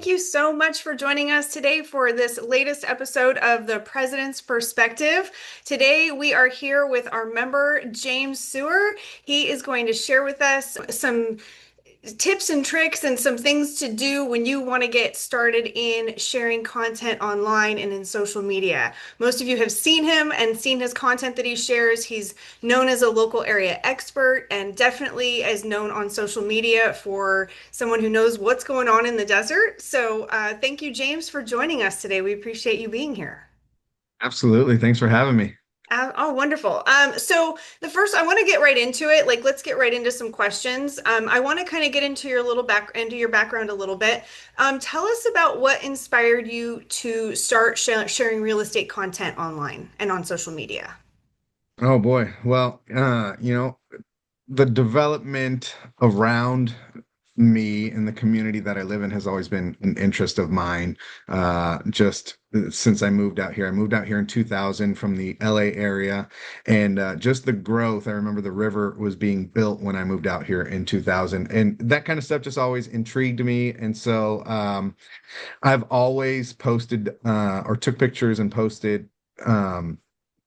thank you so much for joining us today for this latest episode of The President's Perspective. Today, we are here with our member, James Sewer. He is going to share with us some tips and tricks and some things to do when you want to get started in sharing content online and in social media. Most of you have seen him and seen his content that he shares. He's known as a local area expert and definitely is known on social media for someone who knows what's going on in the desert. So, thank you, James, for joining us today. We appreciate you being here. Absolutely. Thanks for having me. Oh, wonderful. So the first, I want to get right into it. Like, let's get right into some questions. I want to kind of get into into your background a little bit. Tell us about what inspired you to start sharing real estate content online and on social media. Oh boy. Well, the development around me and the community that I live in has always been an interest of mine. Just since I moved out here, I moved out here in 2000 from the LA area, and just the growth. I remember the river was being built when I moved out here in 2000, and that kind of stuff just always intrigued me. And so I've always posted or took pictures and posted.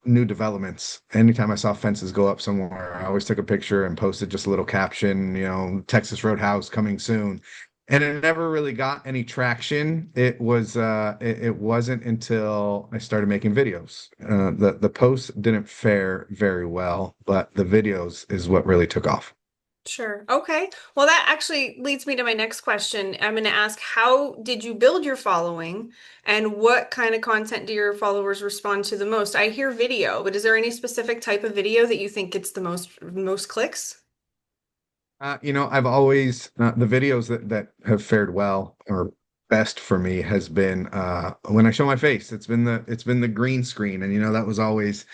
New developments. Anytime I saw fences go up somewhere, I always took a picture and posted just a little caption, Texas Roadhouse coming soon. And it never really got any traction. It wasn't until I started making videos. The posts didn't fare very well, but the videos is what really took off. Sure. Okay. Well, that actually leads me to my next question. I'm going to ask, how did you build your following and what kind of content do your followers respond to the most? I hear video, but is there any specific type of video that you think gets the most clicks? I've always the videos that have fared well or best for me has been when I show my face. It's been the green screen, and that was always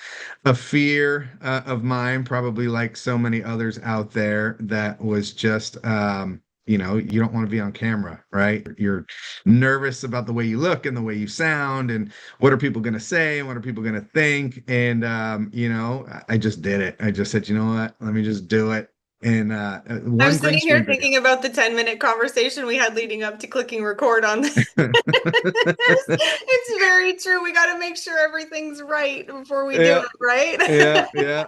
a fear of mine, probably like so many others out there. That was just you don't want to be on camera, right? You're nervous about the way you look and the way you sound, and what are people going to say and what are people going to think. And I just did it. I just said, you know what? Let me just do it. And I'm one green sitting here screen video. thinking about the 10-minute conversation we had leading up to clicking record on this. It's very true. We got to make sure everything's right before we do Yeah, it, right? yeah.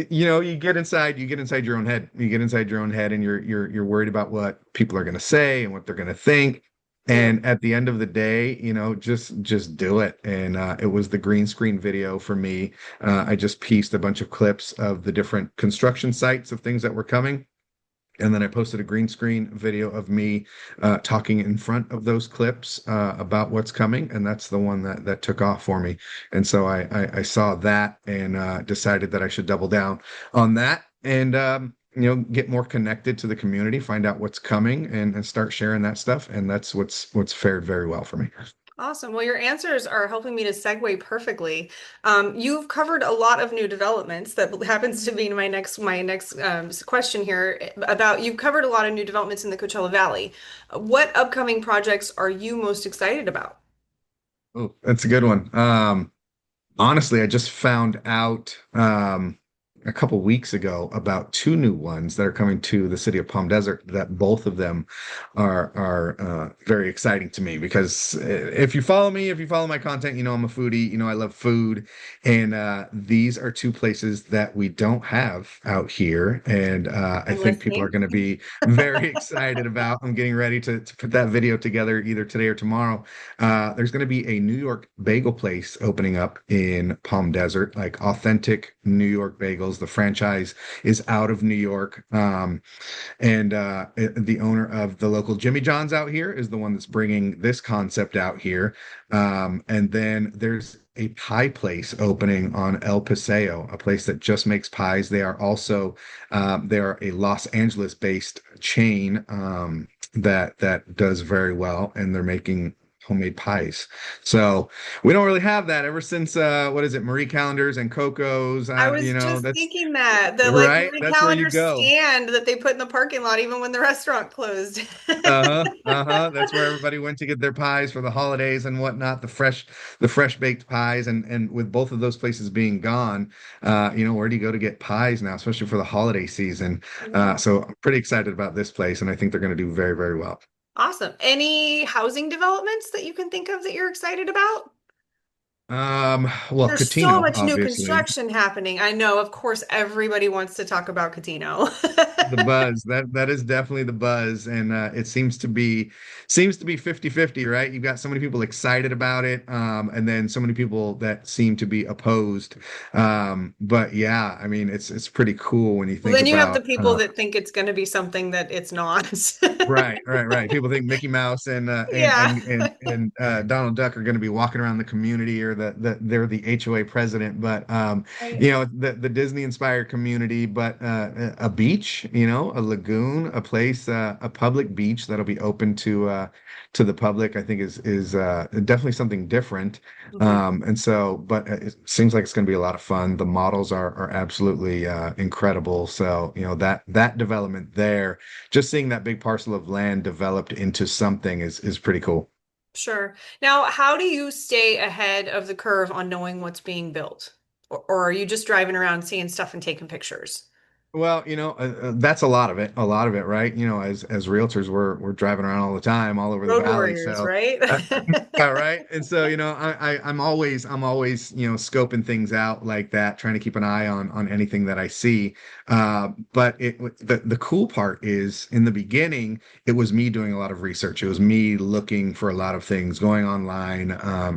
You get inside your own head. You get inside your own head, and you're worried about what people are going to say and what they're going to think. Yeah. And at the end of the day, just do it. And it was the green screen video for me. I just pieced a bunch of clips of the different construction sites of things that were coming. And then I posted a green screen video of me talking in front of those clips about what's coming, and that's the one that took off for me. And so I saw that and decided that I should double down on that and get more connected to the community, find out what's coming, and start sharing that stuff. And that's what's fared very well for me. Awesome. Well, your answers are helping me to segue perfectly. You've covered a lot of new developments. That happens to be my next question here about you've covered a lot of new developments in the Coachella Valley. What upcoming projects are you most excited about? Oh, that's a good one. Honestly, I just found out a couple weeks ago about two new ones that are coming to the city of Palm Desert. That both of them are very exciting to me because if you follow me, if you follow my content, I'm a foodie. I love food, and these are two places that we don't have out here, and I I'm think people are listening. going to be very excited about. I'm getting ready to put that video together either today or tomorrow. There's going to be a New York bagel place opening up in Palm Desert, like authentic New York bagels. The franchise is out of New York. And the owner of the local Jimmy John's out here is the one that's bringing this concept out here. And then there's a pie place opening on El Paseo, a place that just makes pies. They are a Los Angeles based chain that does very well, and they're making homemade pies. So we don't really have that ever since what is it, Marie Callender's and Coco's. I was just That's thinking that the like right. Marie That's where you Calendar go. stand that they put in the parking lot even when the restaurant closed. Uh-huh. Uh-huh. That's where everybody went to get their pies for the holidays and whatnot, the fresh baked pies. And with both of those places being gone, where do you go to get pies now, especially for the holiday season? Yeah. So I'm pretty excited about this place, and I think they're going to do very, very well. Awesome. Any housing developments that you can think of that you're excited about? Well, There's so Catino, much new obviously. construction happening. I know, of course, everybody wants to talk about Catino. The buzz that is definitely the buzz, and it seems to be 50-50, right? You've got so many people excited about it, and then so many people that seem to be opposed. But yeah, I mean, it's pretty cool when you Well, think then you have the about people that think it's going to be something that it's not. right, right, right. People think Mickey Mouse and Yeah. Donald Duck are going to be walking around the community, or they're the HOA president, but Right. the Disney inspired community, but a beach, a lagoon, a place, a public beach that'll be open to the public. I think is definitely something different. Mhm. And so, but it seems like it's going to be a lot of fun. The models are absolutely incredible. So that development there, just seeing that big parcel of land developed into something is pretty cool. Sure. Now, how do you stay ahead of the curve on knowing what's being built? Or are you just driving around seeing stuff and taking pictures? Well, that's a lot of it. A lot of it, right? As realtors, we're driving around all the time, all over the Road valley. warriors, So, right? uh, yeah, right. And so, I'm always scoping things out like that, trying to keep an eye on anything that I see. But the cool part is in the beginning, it was me doing a lot of research. It was me looking for a lot of things, going online,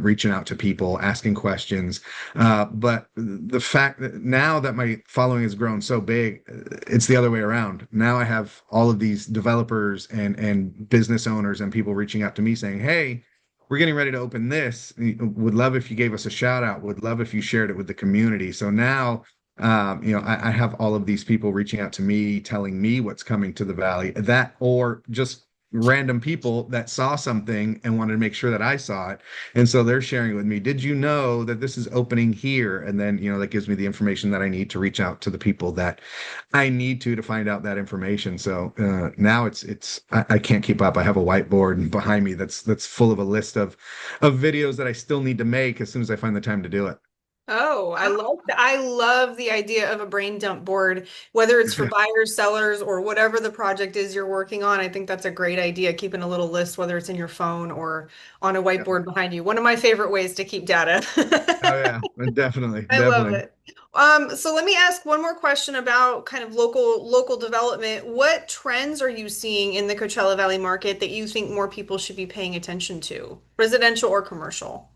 reaching out to people, asking questions. But the fact that now that my following has grown so big, it's the other way around. Now I have all of these developers and business owners and people reaching out to me saying, "Hey, we're getting ready to open this. Would love if you gave us a shout out. Would love if you shared it with the community." So now, I have all of these people reaching out to me, telling me what's coming to the valley, that or just random people that saw something and wanted to make sure that I saw it. And so they're sharing it with me. Did you know that this is opening here? And then, that gives me the information that I need to reach out to the people that I need to find out that information. So now I can't keep up. I have a whiteboard behind me that's full of a list of videos that I still need to make as soon as I find the time to do it. Oh, I love the idea of a brain dump board, whether it's for buyers, sellers, or whatever the project is you're working on. I think that's a great idea, keeping a little list, whether it's in your phone or on a Yeah. whiteboard behind you. One of my favorite ways to keep data. Oh yeah, definitely, I love definitely. it. So let me ask one more question about kind of local development. What trends are you seeing in the Coachella Valley market that you think more people should be paying attention to, residential or commercial?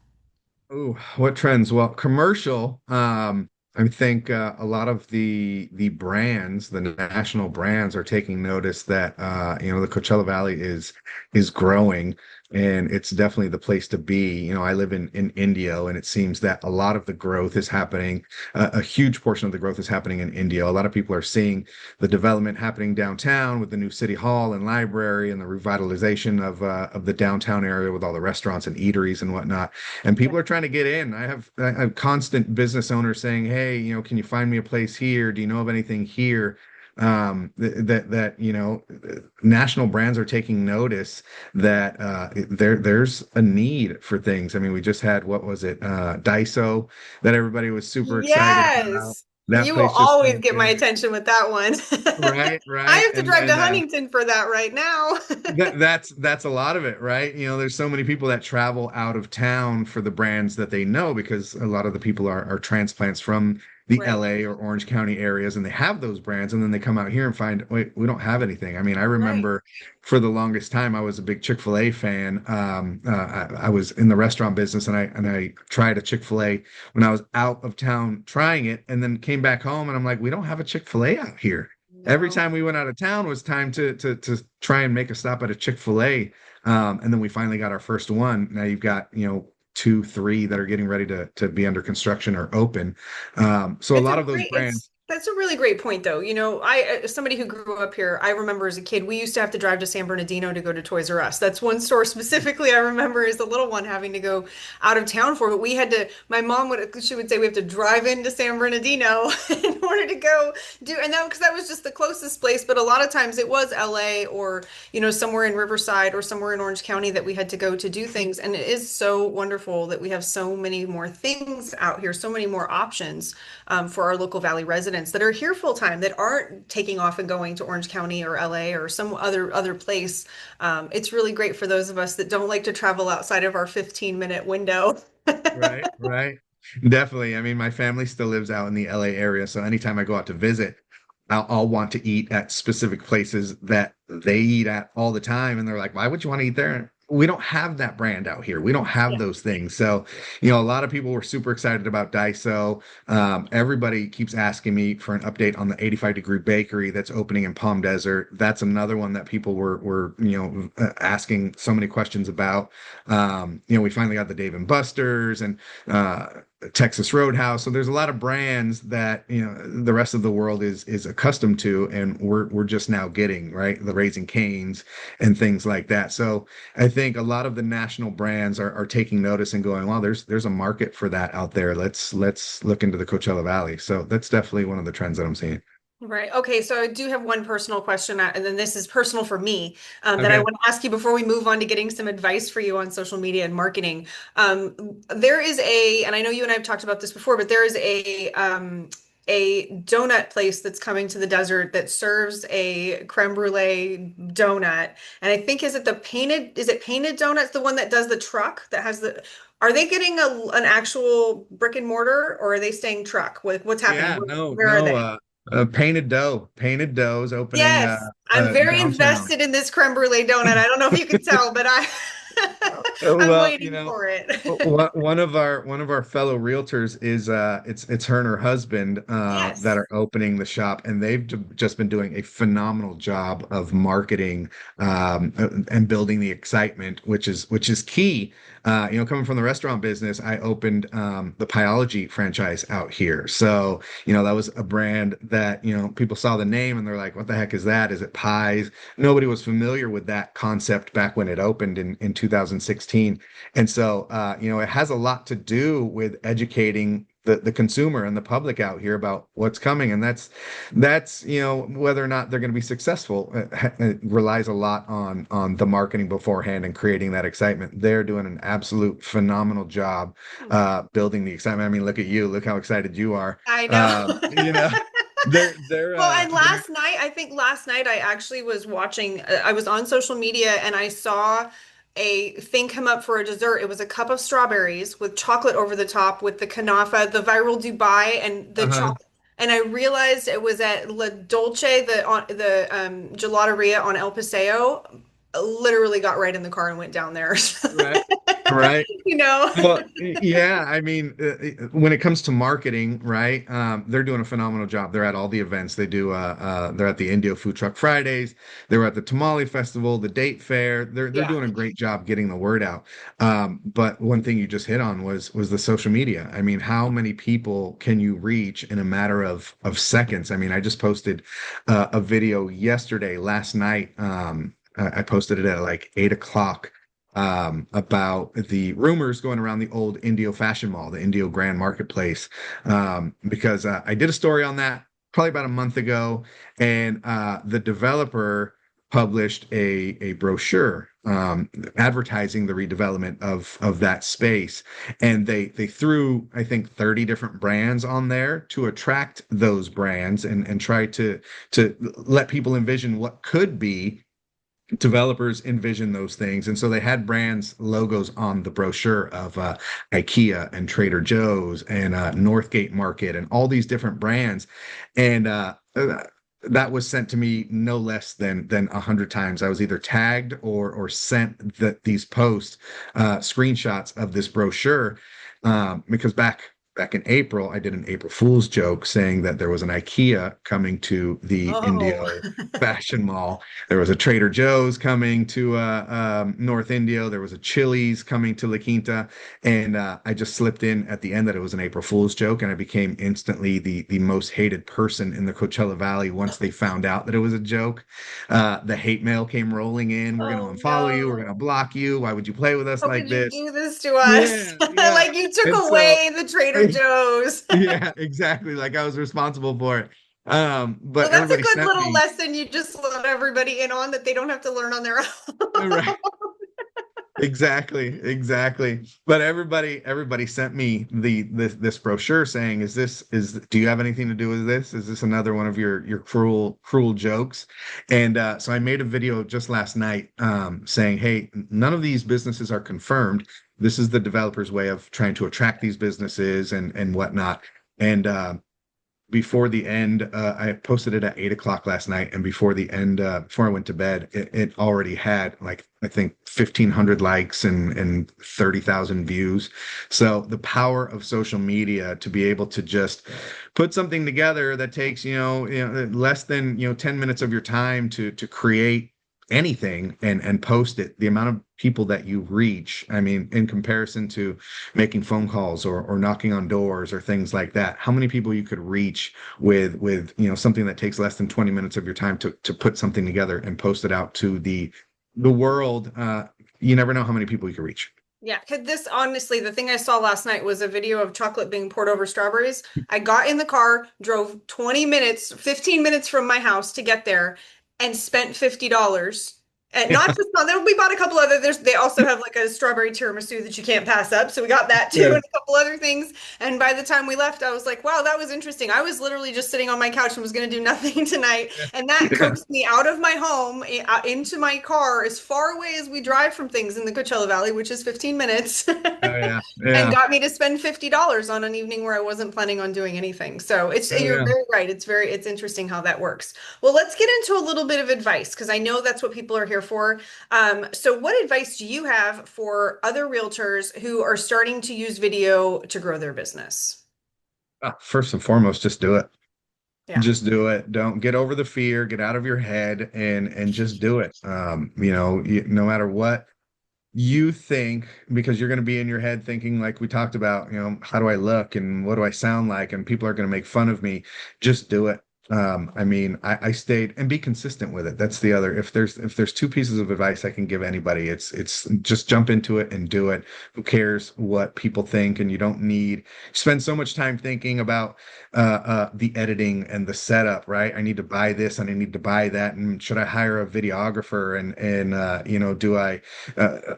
Ooh, what trends? Well, commercial. I think a lot of the brands, the national brands, are taking notice that the Coachella Valley is growing, and it's definitely the place to be. I live in Indio, and it seems that a lot of the growth is happening. A huge portion of the growth is happening in Indio. A lot of people are seeing the development happening downtown with the new city hall and library and the revitalization of the downtown area with all the restaurants and eateries and whatnot, and Yeah. people are trying to get in. I have constant business owners saying, "Hey, can you find me a place here? Do you know of anything here?" National brands are taking notice that there's a need for things. I mean, we just had, what was it, Daiso, that everybody was super excited about. Yes. That You will place just always get my opened. attention with that one. Right, I right. have to And drive to then Huntington for that right now. that's a lot of it, right? There's so many people that travel out of town for the brands that they know, because a lot of the people are transplants from the Right, LA or Orange County areas, and they have those brands, and then they come out here and find, wait, we don't have anything. I mean, I right. remember for the longest time I was a big Chick-fil-A fan. I was in the restaurant business, and I tried a Chick-fil-A when I was out of town trying it, and then came back home, and I'm like, we don't have a Chick-fil-A out here. Every No. time we went out of town was time to try and make a stop at a Chick-fil-A. And then we finally got our first one. Now you've got, two, three that are getting ready to be under construction or open. So a lot of those It's brands. that's a really great point though. I as somebody who grew up here, I remember as a kid, we used to have to drive to San Bernardino to go to Toys R Us. That's one store specifically I remember as a little one having to go out of town for, but my mom she would say we have to drive into San Bernardino in order to go do, and that because that was just the closest place, but a lot of times it was LA or, somewhere in Riverside or somewhere in Orange County that we had to go to do things. And it is so wonderful that we have so many more things out here, so many more options for our local Valley residents residents that are here full time that aren't taking off and going to Orange County or LA or some other place. It's really great for those of us that don't like to travel outside of our 15-minute window. Right, right. Definitely. I mean, my family still lives out in the LA area, so anytime I go out to visit, I'll want to eat at specific places that they eat at all the time. And they're like, why would you want to eat there? We don't have that brand out here. We don't have Yeah. those things. So, a lot of people were super excited about Daiso. Everybody keeps asking me for an update on the 85-degree bakery that's opening in Palm Desert. That's another one that people were asking so many questions about. We finally got the Dave and Buster's and uh, Texas Roadhouse. So there's a lot of brands that the rest of the world is accustomed to, and we're just now getting right, the Raising Cane's and things like that. So I think a lot of the national brands are taking notice and going, well, there's a market for that out there. Let's look into the Coachella Valley. So that's definitely one of the trends that I'm seeing. Right. Okay. So I do have one personal question, and then this is personal for me, that I Okay. want to ask you before we move on to getting some advice for you on social media and marketing. There is and I know you and I have talked about this before, but there is a donut place that's coming to the desert that serves a creme brulee donut. And I think is it Painted Donuts, the one that does the truck that has are they getting an actual brick and mortar, or are they staying truck? What's happening? Yeah, no, Where are no, they? Painted Dough is opening Yes, I'm very downtown. invested in this creme brulee donut. I don't know if you can tell, but I'm Well, waiting for one it. one of our fellow realtors is it's her and her husband that Yes. are opening the shop, and they've just been doing a phenomenal job of marketing and building the excitement, which is key. Coming from the restaurant business, I opened the Pyology franchise out here, so that was a brand that people saw the name and they're like, "What the heck is that? Is it pies?" Nobody was familiar with that concept back when it opened in 2016. And so, it has a lot to do with educating the consumer and the public out here about what's coming. And that's whether or not they're going to be successful, it relies a lot on the marketing beforehand and creating that excitement. They're doing an absolute phenomenal job building the excitement. I mean, look at you, look how excited you are. I know. Um, you know, they're Well, and last night, I think last night I actually was watching, I was on social media and I saw a thing come up for a dessert. It was a cup of strawberries with chocolate over the top with the kanafa, the viral Dubai, and the uh-huh. chocolate. And I realized it was at La Dolce, the gelateria on El Paseo. Literally got right in the car and went down there. Right. Right. You know? Well, yeah, I mean, when it comes to marketing, right? They're doing a phenomenal job. They're at all the events. They're at the Indio Food Truck Fridays. They were at the Tamale Festival, the Date Fair. They're Yeah. doing a great job getting the word out. But one thing you just hit on was the social media. I mean, how many people can you reach in a matter of seconds? I mean, I just posted a video yesterday, last night. I posted it at like 8 o'clock about the rumors going around the old Indio Fashion Mall, the Indio Grand Marketplace, because I did a story on that probably about a month ago, and the developer published a brochure advertising the redevelopment of that space, and they threw I think 30 different brands on there to attract those brands and try to let people envision what could be. Developers envision those things, and so they had brands logos on the brochure of IKEA and Trader Joe's and Northgate Market and all these different brands, and that was sent to me no less than 100 times. I was either tagged or sent these posts, screenshots of this brochure, because back in April, I did an April Fool's joke saying that there was an IKEA coming to the Oh. Indio Fashion Mall. There was a Trader Joe's coming to North Indio. There was a Chili's coming to La Quinta. And I just slipped in at the end that it was an April Fool's joke. And I became instantly the most hated person in the Coachella Valley once they found out that it was a joke. The hate mail came rolling in. We're going to Oh unfollow you. We're going to no. block you. Why would you play with us How could like you this? do this to us? Yeah, yeah. Like you took And so, away the Trader Joe's. yeah, exactly. Like I was responsible for it. So But that's a everybody good sent little me. lesson you just let everybody in on that they don't have to learn on their own. Right. Exactly, exactly. But everybody sent me this brochure saying, do you have anything to do with this? Is this another one of your cruel jokes? And so I made a video just last night saying, hey, none of these businesses are confirmed. This is the developer's way of trying to attract these businesses and whatnot. And before the end, I posted it at 8 o'clock last night, and before the end, before I went to bed, it already had like I think 1,500 likes and 30,000 views. So the power of social media to be able to just put something together that takes less than 10 minutes of your time to create anything and post it, the amount of people that you reach, I mean, in comparison to making phone calls or knocking on doors or things like that, how many people you could reach with something that takes less than 20 minutes of your time to put something together and post it out to the world. You never know how many people you can reach. Yeah, 'cause this honestly, the thing I saw last night was a video of chocolate being poured over strawberries. I got in the car, drove 20 minutes, 15 minutes from my house to get there, and spent $50. And not just on them, we bought a couple other, they also have like a strawberry tiramisu that you can't pass up. So we got that too, and Yeah. a couple other things. And by the time we left, I was like, wow, that was interesting. I was literally just sitting on my couch and was going to do nothing tonight. And that Yeah. coaxed me out of my home, into my car, as far away as we drive from things in the Coachella Valley, which is 15 minutes, Oh yeah. and Yeah. got me to spend $50 on an evening where I wasn't planning on doing anything. So Oh you're yeah. very right. It's interesting how that works. Well, let's get into a little bit of advice because I know that's what people are here for. So what advice do you have for other realtors who are starting to use video to grow their business? First and foremost, just do it. Yeah. Just do it. Don't get over the fear, get out of your head and just do it. No matter what you think, because you're going to be in your head thinking, like we talked about, how do I look and what do I sound like? And people are going to make fun of me. Just do it. I mean, I stayed and be consistent with it. That's the other. If there's two pieces of advice I can give anybody, it's just jump into it and do it. Who cares what people think? And you don't need spend so much time thinking about the editing and the setup, right? I need to buy this and I need to buy that, and should I hire a videographer and do I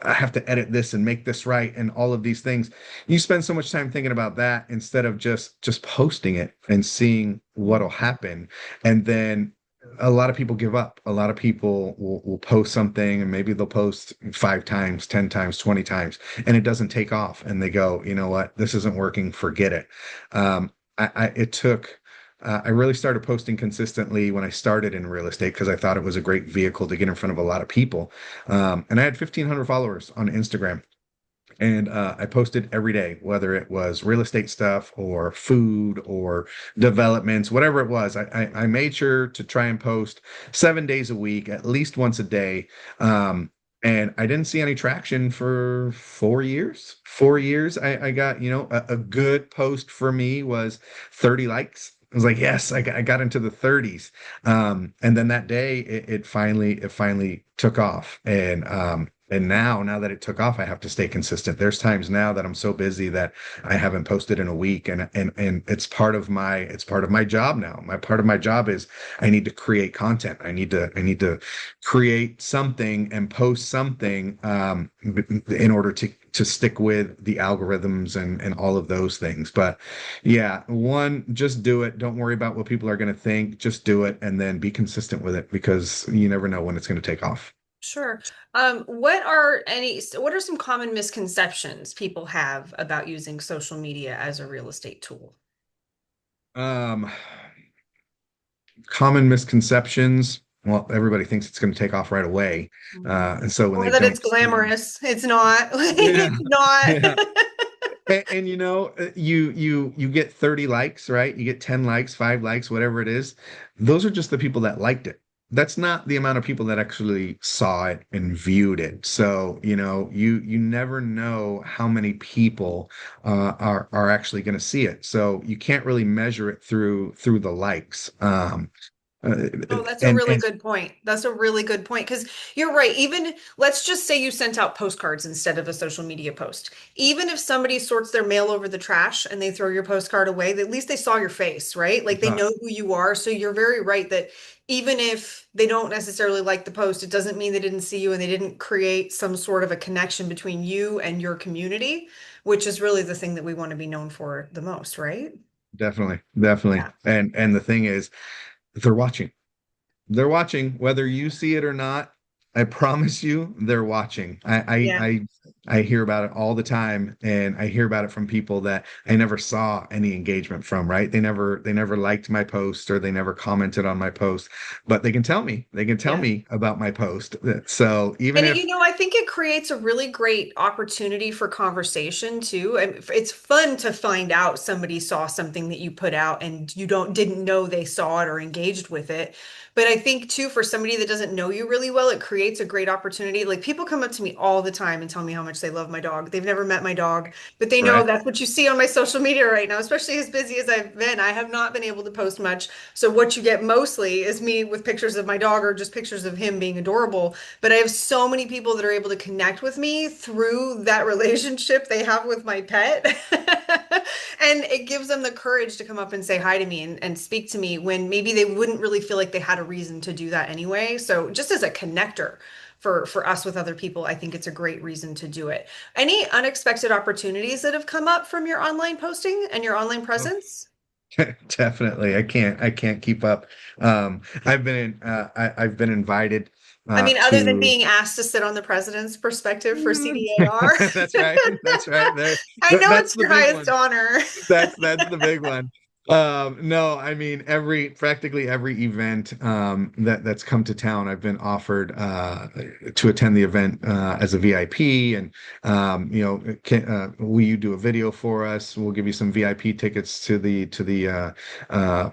have to edit this and make this right and all of these things. You spend so much time thinking about that instead of just posting it and seeing what'll happen. And then a lot of people give up. A lot of people will post something and maybe they'll post 5 times, 10 times, 20 times, and it doesn't take off. And they go, you know what, this isn't working, forget it. It took I really started posting consistently when I started in real estate because I thought it was a great vehicle to get in front of a lot of people. And I had 1,500 followers on Instagram. And I posted every day, whether it was real estate stuff or food or developments, whatever it was. I made sure to try and post 7 days a week, at least once a day. And I didn't see any traction for 4 years. 4 years, I got, a good post for me was 30 likes. I was like, yes, I got into the 30s. And then that day it finally took off. And now that it took off, I have to stay consistent. There's times now that I'm so busy that I haven't posted in a week, and it's part of my job now. My part of my job is I need to create content. I need to create something and post something in order to stick with the algorithms and all of those things. But yeah, one, just do it. Don't worry about what people are going to think. Just do it and then be consistent with it because you never know when it's going to take off. Sure. What are some common misconceptions people have about using social media as a real estate tool? Um, Common misconceptions. Well, everybody thinks it's going to take off right away. Mhm. And so when Or they that it's don't see, glamorous. It's not. yeah, It's not. yeah. And you get 30 likes, right? You get 10 likes, 5 likes, whatever it is. Those are just the people that liked it. That's not the amount of people that actually saw it and viewed it. So, you never know how many people are actually going to see it. So you can't really measure it through the likes. Uh, Oh, that's a really and good point. That's a really good point because you're right. Even let's just say you sent out postcards instead of a social media post. Even if somebody sorts their mail over the trash and they throw your postcard away, at least they saw your face, right? Like they uh, know who you are. So you're very right that even if they don't necessarily like the post, it doesn't mean they didn't see you and they didn't create some sort of a connection between you and your community, which is really the thing that we want to be known for the most, right? definitely, definitely. Yeah. And the thing is, they're watching. They're watching whether you see it or not. I promise you, they're watching. Yeah. I hear about it all the time, and I hear about it from people that I never saw any engagement from, right? They never liked my post or they never commented on my post, but they can tell Yeah. me about my post. So even And if I think it creates a really great opportunity for conversation too. And it's fun to find out somebody saw something that you put out and you didn't know they saw it or engaged with it. But I think too, for somebody that doesn't know you really well, it creates a great opportunity. Like people come up to me all the time and tell me how much they love my dog. They've never met my dog, but they know right, that's what you see on my social media right now, especially as busy as I've been. I have not been able to post much. So what you get mostly is me with pictures of my dog or just pictures of him being adorable, but I have so many people that are able to connect with me through that relationship they have with my pet. And it gives them the courage to come up and say hi to me and speak to me when maybe they wouldn't really feel like they had a reason to do that anyway. So just as a connector for us with other people, I think it's a great reason to do it. Any unexpected opportunities that have come up from your online posting and your online oh, presence? definitely. I can't keep up. I've been invited I mean, other than to being asked to sit on the president's perspective for CDAR. That's right. That's right. There, I know that's it's the your big highest one. honor. That's the big one. No, I mean practically every event that's come to town, I've been offered to attend the event as a VIP, and will you do a video for us? We'll give you some VIP tickets to the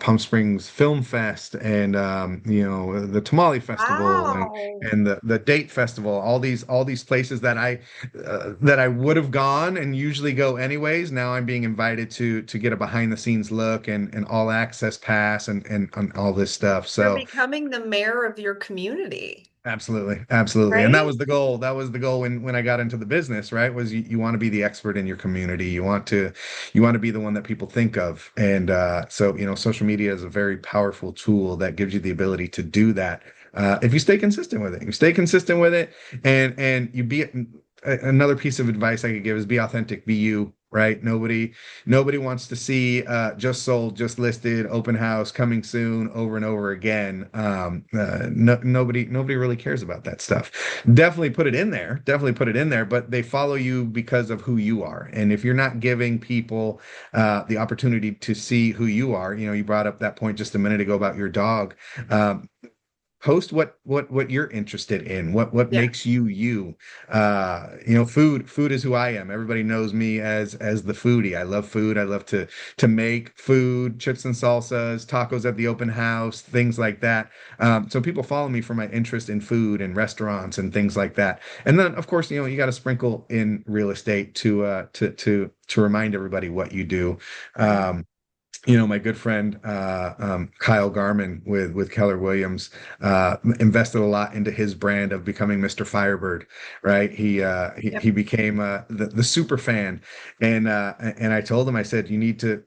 Palm Springs Film Fest, and the Tamale Festival, Wow. and the Date Festival. All these places that I would have gone and usually go anyways. Now I'm being invited to get a behind the scenes look and all access pass and all this stuff. You're So becoming the mayor of your community, absolutely, absolutely. And that right? was the goal. That was the goal when I got into the business, right? Was you want to be the expert in your community. You want to be the one that people think of. And so, social media is a very powerful tool that gives you the ability to do that. If you stay consistent with it, you stay consistent with it, and you be another piece of advice I could give is be authentic, be you, right? Nobody wants to see just sold, just listed, open house, coming soon, over and over again. Nobody really cares about that stuff. Definitely put it in there, but they follow you because of who you are. And if you're not giving people the opportunity to see who you are, you brought up that point just a minute ago about your dog. Um, Post what you're interested in, what Yeah. makes you you. Food is who I am. Everybody knows me as the foodie. I love food. I love to make food, chips and salsas, tacos at the open house, things like that. So people follow me for my interest in food and restaurants and things like that. And then of course, you got to sprinkle in real estate to remind everybody what you do. Right. um, my good friend Kyle Garman with Keller Williams invested a lot into his brand of becoming Mr. Firebird, right? He Yep. became the super fan, and I told him, I said, you need to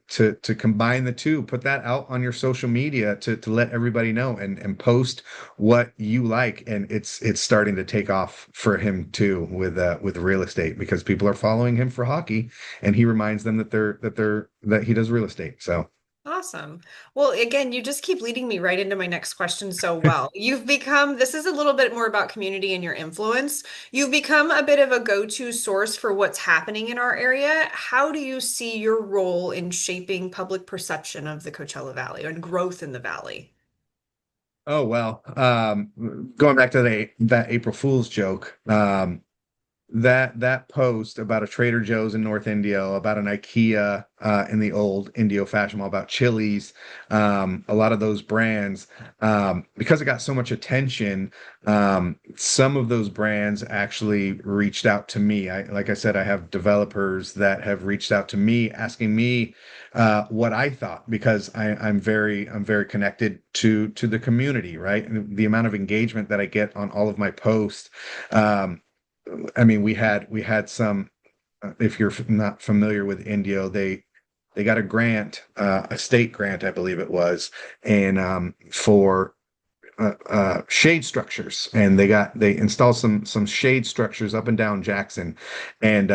combine the two, put that out on your social media to let everybody know, and post what you like, and it's starting to take off for him too with real estate because people are following him for hockey, and he reminds them that he does real estate. So. Awesome. Well, again, you just keep leading me right into my next question so well. This is a little bit more about community and your influence. You've become a bit of a go-to source for what's happening in our area. How do you see your role in shaping public perception of the Coachella Valley and growth in the valley? Oh well, going back to that April Fool's joke. that post about a Trader Joe's in North Indio, about an IKEA in the old Indio fashion mall, about Chili's, a lot of those brands, because it got so much attention, some of those brands actually reached out to me. Like I said, I have developers that have reached out to me asking me what I thought because I'm very connected to the community, right? And the amount of engagement that I get on all of my posts. I mean, we had some. If you're not familiar with Indio, they got a grant, a state grant, I believe it was, and for shade structures, and they installed some shade structures up and down Jackson, and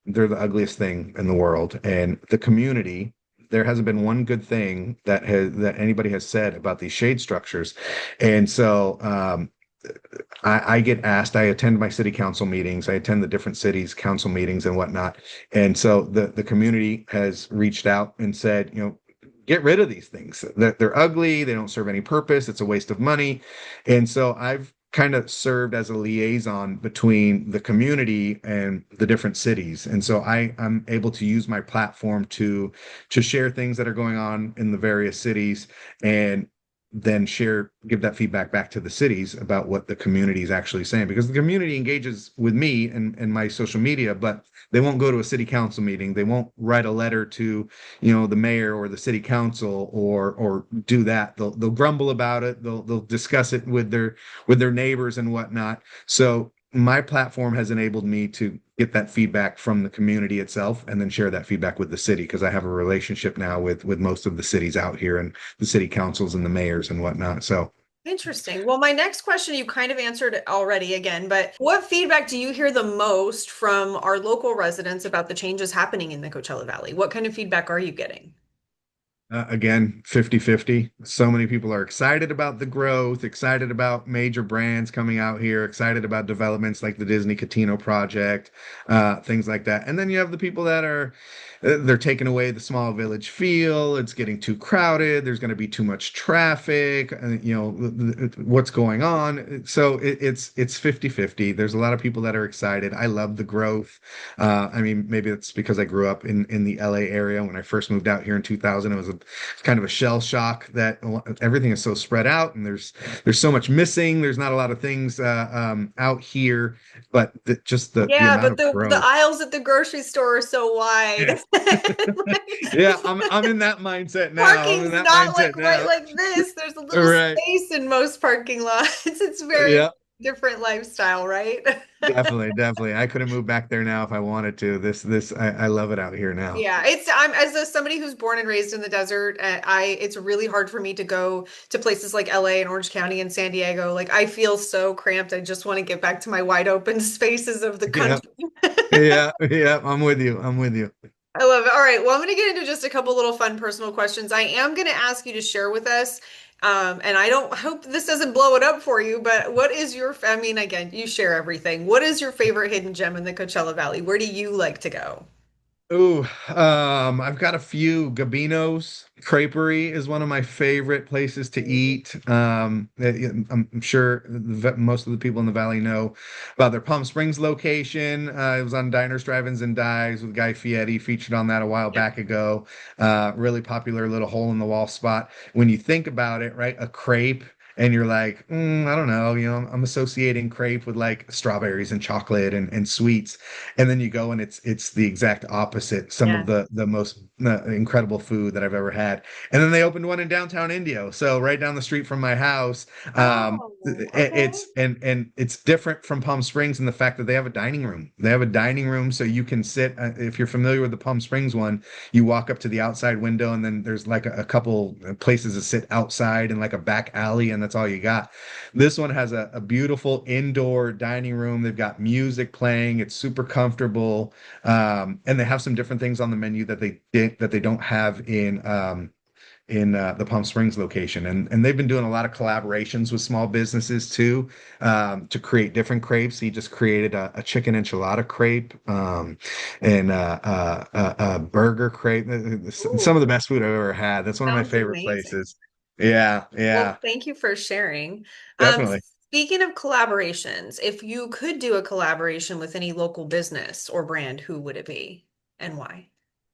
they're the ugliest thing in the world. And the community, there hasn't been one good thing that anybody has said about these shade structures, and so I get asked, I attend my city council meetings, I attend the different cities council meetings and whatnot. And so the community has reached out and said, you know, get rid of these things. They're ugly, they don't serve any purpose, it's a waste of money. And so I've kind of served as a liaison between the community and the different cities. And so I'm able to use my platform to share things that are going on in the various cities and then give that feedback back to the cities about what the community is actually saying, because the community engages with me and my social media, but they won't go to a city council meeting. They won't write a letter to, you know, the mayor or the city council or do that. They'll grumble about it. They'll discuss it with their neighbors and whatnot. So my platform has enabled me to get that feedback from the community itself and then share that feedback with the city, because I have a relationship now with most of the cities out here and the city councils and the mayors and whatnot. So Interesting. Well, my next question you kind of answered already again, but what feedback do you hear the most from our local residents about the changes happening in the Coachella Valley? What kind of feedback are you getting? again, 50-50. So many people are excited about the growth, excited about major brands coming out here, excited about developments like the Disney Catino project, things like that. And then you have the people that are, they're taking away the small village feel. It's getting too crowded. There's going to be too much traffic. You know, what's going on. So it's 50-50. There's a lot of people that are excited. I love the growth. I mean, maybe it's because I grew up in the LA area. When I first moved out here in 2000, it was kind of a shell shock that everything is so spread out and there's so much missing. There's not a lot of things out here, but just the Yeah, amount but of the growth. aisles at the grocery store are so Yeah. wide. Yeah, I'm in that mindset now. I'm in Parking's that not like mindset right now. like this. There's a little Right. space in most parking lots. It's very Yeah, different lifestyle, right? definitely, definitely. I couldn't move back there now if I wanted to. I love it out here now. Yeah, I'm as somebody who's born and raised in the desert, it's really hard for me to go to places like LA and Orange County and San Diego. Like I feel so cramped. I just want to get back to my wide open spaces of the Yeah, country. yeah, yeah. I'm with you. I'm with you. I love it. All right, well, I'm going to get into just a couple little fun personal questions. I am going to ask you to share with us, and I don't hope this doesn't blow it up for you, but what is your, I mean, again, you share everything. What is your favorite hidden gem in the Coachella Valley? Where do you like to go? Ooh, I've got a few. Gabino's Creperie is one of my favorite places to eat. I'm sure most of the people in the valley know about their Palm Springs location. It was on Diners, Drive-ins, and Dives with Guy Fieri, featured on that a while Yep. back ago. Really popular little hole in the wall spot. When you think about it, right? A crepe. And you're like, I don't know, you know, I'm associating crepe with like strawberries and chocolate and sweets. And then you go and it's the exact opposite. Some of Yeah. the most incredible food that I've ever had. And then they opened one in downtown Indio, so right down the street from my house. Oh, okay. And it's different from Palm Springs in the fact that they have a dining room. They have a dining room, so you can sit. If you're familiar with the Palm Springs one, you walk up to the outside window, and then there's like a couple places to sit outside in like a back alley, and that's all you got. This one has a beautiful indoor dining room. They've got music playing. It's super comfortable, and they have some different things on the menu that they don't have in the Palm Springs location. And they've been doing a lot of collaborations with small businesses too, to create different crepes. He just created a chicken enchilada crepe, and a burger crepe. Some of the Ooh, best food I've ever had. That's one of my sounds favorite amazing. places. Yeah, Well, yeah, thank you for sharing. Um, definitely. Speaking of collaborations, if you could do a collaboration with any local business or brand, who would it be and why?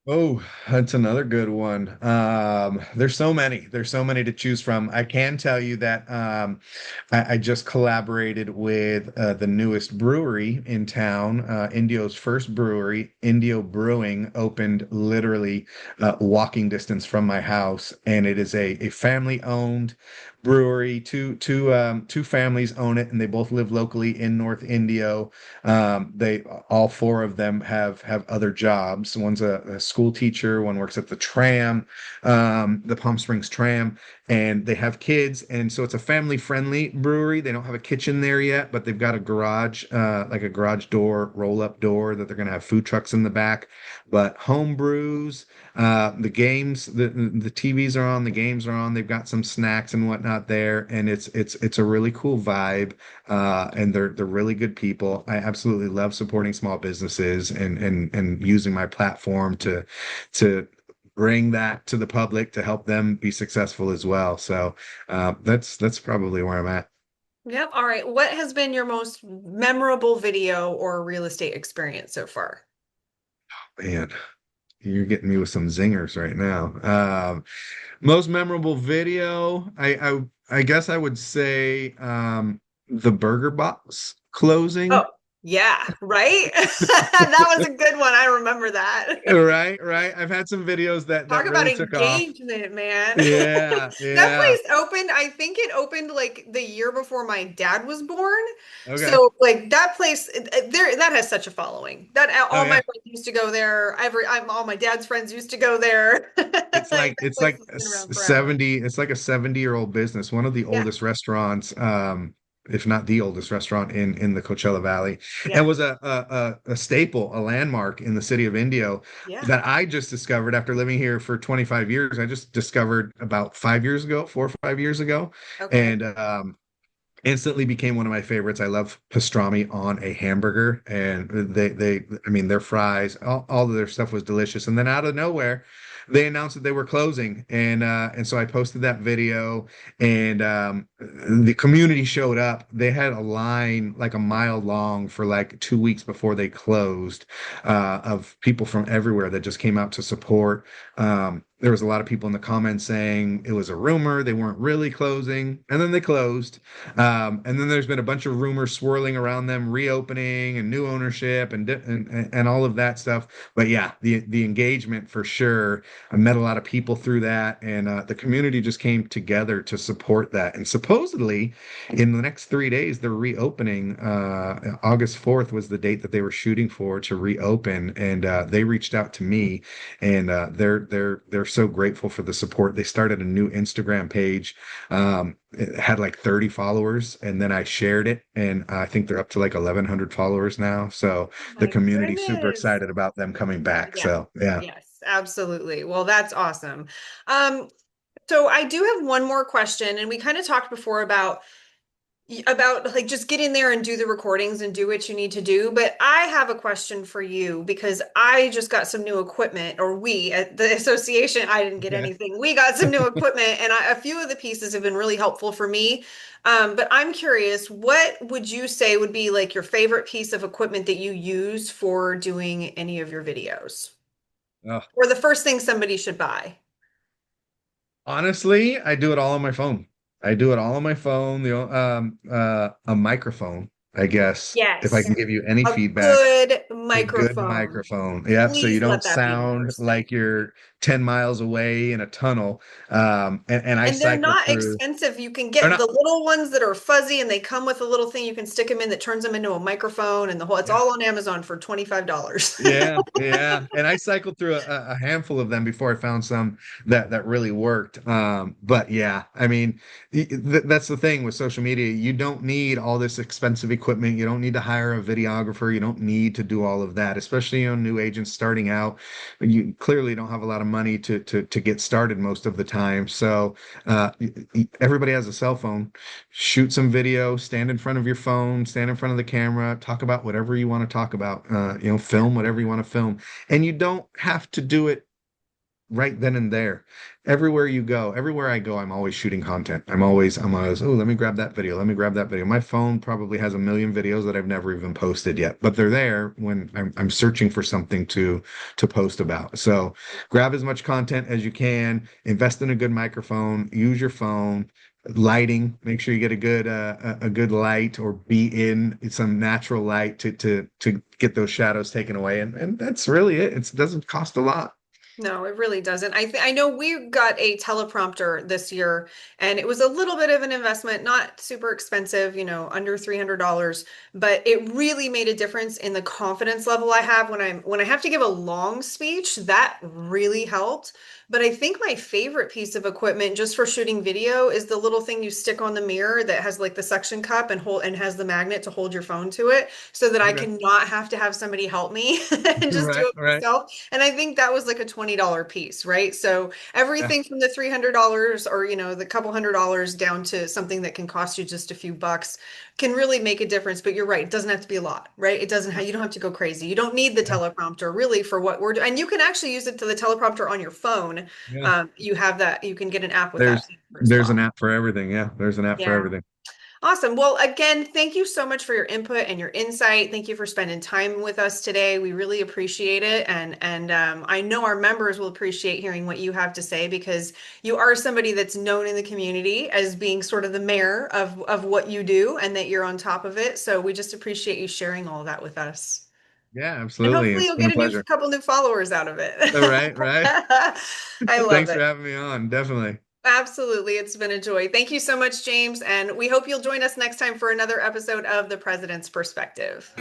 Oh, that's another good one. There's so many. There's so many to choose from. I can tell you that I just collaborated with the newest brewery in town, Indio's first brewery. Indio Brewing opened literally walking distance from my house, and it is a family-owned brewery. Two families own it, and they both live locally in North Indio. They all four of them have other jobs. One's a school teacher, one works at the tram, the Palm Springs tram, and they have kids. And so it's a family-friendly brewery. They don't have a kitchen there yet, but they've got a garage, like a garage door, roll-up door that they're going to have food trucks in the back. But home brews, the games, the TVs are on, the games are on. They've got some snacks and whatnot there, and it's a really cool vibe. And they're really good people. I absolutely love supporting small businesses and using my platform to bring that to the public to help them be successful as well. So that's probably where I'm at. Yep. All right. What has been your most memorable video or real estate experience so far? Man, you're getting me with some zingers right now. Most memorable video, I guess I would say the Burger Box Oh, closing. yeah, right? That was a good one. I remember that. Right, right. I've had some videos that Talk about really took off. engagement, man. Yeah, That yeah. place opened, I think it opened like the year before my dad was born. Okay. So like that place there that has such a following. That Oh all my yeah. friends used to go there. All my dad's friends used to go there. It's Like like that it's place like has a been around forever. 70, it's like a 70-year-old business, one of the Yeah. oldest restaurants, if not the oldest restaurant in the Coachella Valley, and Yeah. was a staple, a landmark in the city of Indio Yeah. that I just discovered after living here for 25 years. I just discovered about 5 years ago, 4 or 5 years ago, Okay. and instantly became one of my favorites. I love pastrami on a hamburger, and I mean, their fries, all of their stuff was delicious. And then out of nowhere, they announced that they were closing, and so I posted that video, and the community showed up. They had a line like a mile long for like 2 weeks before they closed, of people from everywhere that just came out to support. There was a lot of people in the comments saying it was a rumor, they weren't really closing, and then they closed. And then there's been a bunch of rumors swirling around them reopening and new ownership and all of that stuff. But yeah, the engagement for sure. I met a lot of people through that, and the community just came together to support that. And supposedly, in the next 3 days, they're reopening. August 4th was the date that they were shooting for to reopen, and they reached out to me, and they're so grateful for the support. They started a new Instagram page. It had like 30 followers, and then I shared it, and I think they're up to like 1,100 followers now. So Oh the my community's super goodness. excited about them coming back. Yeah. So yeah. Yes, absolutely. Well, that's awesome. Um, so I do have one more question, and we kind of talked before about like just get in there and do the recordings and do what you need to do. But I have a question for you because I just got some new equipment, or we at the association, I didn't get Okay. anything. We got some new equipment, and a few of the pieces have been really helpful for me. But I'm curious, what would you say would be like your favorite piece of equipment that you use for doing any of your videos? Oh, Or the first thing somebody should buy? honestly, I do it all on my phone. I do it all on my phone. A microphone, I guess, if I Yes. can give you any A feedback. good A good microphone. microphone. Yep. So you Please let don't that be the sound first thing. like you're 10 miles away in a tunnel. And I And they're cycle not through, expensive. You can or get not. the little ones that are fuzzy and they come with a little thing you can stick them in that turns them into a microphone and the whole, it's Yeah. all on Amazon for $25. Yeah, yeah. And I cycled through a handful of them before I found some that really worked. But yeah, I mean, that's the thing with social media. You don't need all this expensive equipment. You don't need to hire a videographer. You don't need to do all of that, especially new agents starting out. You clearly don't have a lot of money to get started most of the time. So everybody has a cell phone. Shoot some video, stand in front of your phone, stand in front of the camera, talk about whatever you want to talk about, Yeah. film whatever you want to film. And you don't have to do it right then and there. Everywhere you go, everywhere I go, I'm always shooting content. I'm always, oh, let me grab that video. Let me grab that video. My phone probably has a million videos that I've never even posted yet, but they're there when I'm searching for something to post about. So grab as much content as you can, invest in a good microphone, use your phone. Lighting, make sure you get a good light or be in some natural light to get those shadows taken away. And that's really it. It doesn't cost a lot. No, it really doesn't. I know we got a teleprompter this year and it was a little bit of an investment, not super expensive, under $300, but it really made a difference in the confidence level I have when I have to give a long speech. That really helped. But I think my favorite piece of equipment just for shooting video is the little thing you stick on the mirror that has like the suction cup and has the magnet to hold your phone to it so that I Okay. cannot have to have somebody help me and just do Right, it right. myself. And I think that was like a $20 piece, right? So Yeah. everything from the $300 or, the couple $100 down to something that can cost you just a few bucks can really make a difference. But you're right, it doesn't have to be a lot, right? It doesn't have, you don't have to go crazy. You don't need the Yeah. teleprompter really for what we're doing. And you can actually use it to the teleprompter on your phone. Yeah. You have that, you can get an app with that There's feature as there's an well. app for everything. Yeah, there's an app for Yeah. everything. Awesome. Well, again, thank you so much for your input and your insight. Thank you for spending time with us today. We really appreciate it, and I know our members will appreciate hearing what you have to say because you are somebody that's known in the community as being sort of the mayor of what you do and that you're on top of it. So we just appreciate you sharing all of that with us. Yeah, And absolutely. hopefully It's you'll been get a a new pleasure. couple new followers out of it. All right, right. I love Thanks for it. having me on. Definitely. Absolutely. It's been a joy. Thank you so much, James. And we hope you'll join us next time for another episode of The President's Perspective.